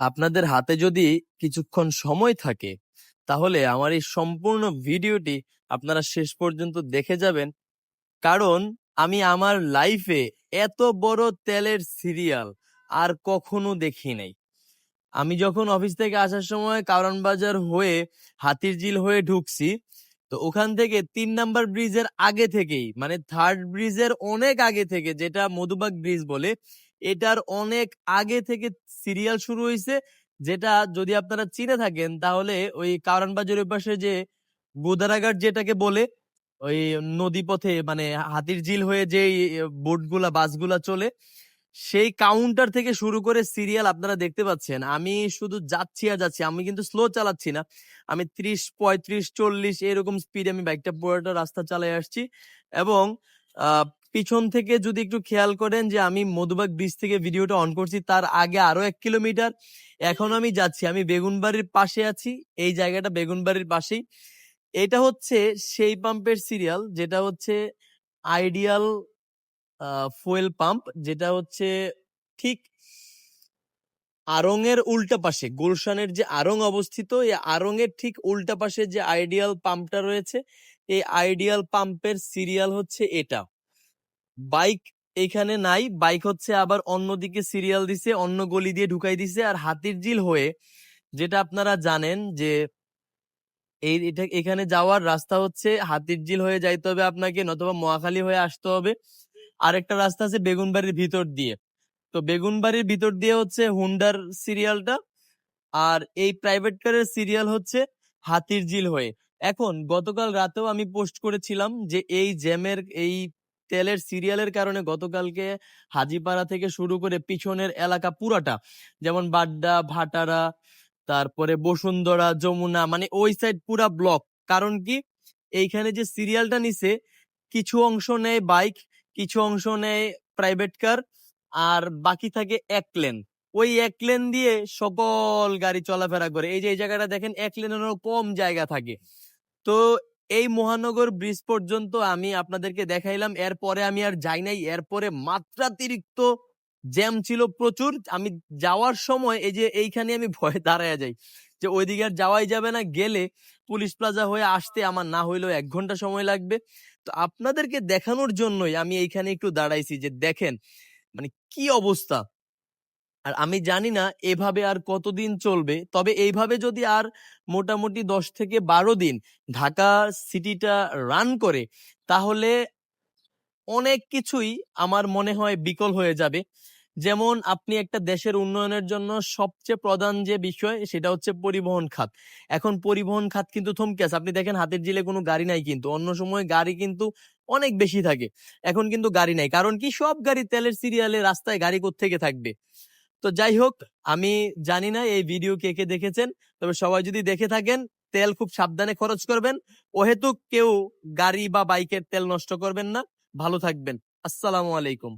আপনাদের হাতে যদি কিছুক্ষণ সময় থাকে তাহলে আমার এই সম্পূর্ণ ভিডিওটি আপনারা শেষ পর্যন্ত দেখে যাবেন, কারণ আমি আমার লাইফে এত বড় তেলের সিরিয়াল আর কখনো দেখি নাই। আমি যখন অফিস থেকে আসার সময় কারওয়ান বাজার হয়ে হাতিরঝিল হয়ে ঢুকছি, তো ওখান থেকে 3 নাম্বার ব্রিজের আগে থেকেই, মানে থার্ড ব্রিজের অনেক আগে থেকে, যেটা মধুবাগ ব্রিজ বলে, এটার অনেক আগে থেকে সিরিয়াল শুরু হয়েছে। যেটা যদি আপনারা চিনে থাকেন তাহলে ওই কারওয়ান বাজারের পাশে যে গোদারাঘাট যেটাকে বলে, ওই নদী পথে মানে হাতিরঝিল হয়ে যে বোটগুলা বাসগুলা চলে, সেই কাউন্টার থেকে শুরু করে সিরিয়াল আপনারা দেখতে পাচ্ছেন। আমি শুধু যাচ্ছি আর যাচ্ছি, আমি কিন্তু স্লো চালাচ্ছি না, আমি 30, 35, 40 এরকম স্পিডে আমি বাইকটা পুরোটা রাস্তা চালিয়ে আসছি। এবং পিছন থেকে যদি একটু খেয়াল করেন যে আমি মধুবাগ ব্রিজ থেকে ভিডিওটা অন করছি, তার আগে আরো 1 কিলোমিটার এখন আমি যাচ্ছি, আমি বেগুনবাড়ির পাশে আছি। এই জায়গাটা বেগুনবাড়ির পাশেই। এটা হচ্ছে সেই পাম্পের সিরিয়াল যেটা হচ্ছে আইডিয়াল ফুয়েল পাম্প, যেটা হচ্ছে ঠিক আড়ং এর উল্টা পাশে, গুলশানের যে আড়ং অবস্থিত, এই আড়ং এর ঠিক উল্টা পাশে যে আইডিয়াল পাম্পটা রয়েছে, এই আইডিয়াল পাম্পের সিরিয়াল হচ্ছে এটা। বাইক এখানে নাই, বাইক হচ্ছে আবার অন্যদিকে সিরিয়াল দিছে, অন্য গলি দিয়ে ঢুকাই দিছে। আর হাতিরঝিল হয়ে, যেটা আপনারা জানেন যে এটা এখানে যাওয়ার রাস্তা হচ্ছে হাতিরঝিল হয়ে যাইতে হবে আপনাকে, নতুবা মহাখালী হয়ে আসতে হবে। আরেকটা রাস্তা আছে বেগুনবাড়ির ভিতর দিয়ে। তো বেগুনবাড়ির ভিতর দিয়ে হচ্ছে হুন্ডার সিরিয়ালটা, আর এই প্রাইভেট কারের সিরিয়াল হচ্ছে হাতিরঝিল হয়ে। এখন গতকাল রাতেও আমি পোস্ট করেছিলাম যে এই জ্যামের, এই তেলের সিরিয়ালের কারণে গতকালকে হাজিপাড়া থেকে শুরু করে পিছনের এলাকা পুরাটা, যেমন বাড্ডা, ভাটারা, তারপরে বসুন্ধরা, যমুনা, মানে ওই সাইড পুরা ব্লক। কারণ কি, এইখানে যে সিরিয়ালটা নিছে, কিছু অংশ নেয় বাইক, কিছু অংশ নেয় প্রাইভেট কার, আর বাকি থাকে 1 লেন। ওই 1 লেন দিয়ে সকল গাড়ি চলাফেরা করে। এই যে এই জায়গাটা দেখেন, 1 লেনেরও কম জায়গা থাকে। তো এই মহানগর ব্রিজ পর্যন্ত আমি আপনাদেরকে দেখাইলাম, এরপরে আমি আর যাই নাই। এরপরে মাত্রাতিরিক্ত জ্যাম ছিল প্রচুর। আমি যাওয়ার সময় এই যে এইখানে আমি ভয়ে দাঁড়ায় যাই যে ওইদিকে আর যাওয়াই যাবে না, গেলে পুলিশ প্লাজা হয়ে আসতে আমার না হইলেও 1 ঘন্টা সময় লাগবে। তো আপনাদেরকে দেখানোর জন্যই আমি এইখানে একটু দাঁড়াইছি যে দেখেন মানে কি অবস্থা। আর আমি জানি না এভাবে আর কতদিন চলবে, তবে এইভাবে যদি আর মোটামুটি 10 থেকে 12 দিন ঢাকা সিটিটা রান করে, তাহলে অনেক কিছুই আমার মনে হয় বিকল হয়ে যাবে। যেমন আপনি একটা দেশের উন্নয়নের জন্য সবচেয়ে প্রধান যে বিষয়, সেটা হচ্ছে পরিবহন খাত। এখন পরিবহন খাত কিন্তু থমকে আছে। আপনি দেখেন হাতিরঝিলে কোনো গাড়ি নাই, কিন্তু অন্য সময় গাড়ি কিন্তু অনেক বেশি থাকে। এখন কিন্তু গাড়ি নাই, কারণ কি, সব গাড়ি তেলের সিরিয়ালে, রাস্তায় গাড়ি কোত্থেকে থাকবে। তো যাই হোক, আমি জানি না এই ভিডিও কে কে দেখেছেন, তবে সবাই যদি দেখে থাকেন, তেল খুব সাবধানে খরচ করবেন। অহেতুক কেউ গাড়ি বা বাইকের তেল নষ্ট করবেন না। ভালো থাকবেন। আসসালামু আলাইকুম।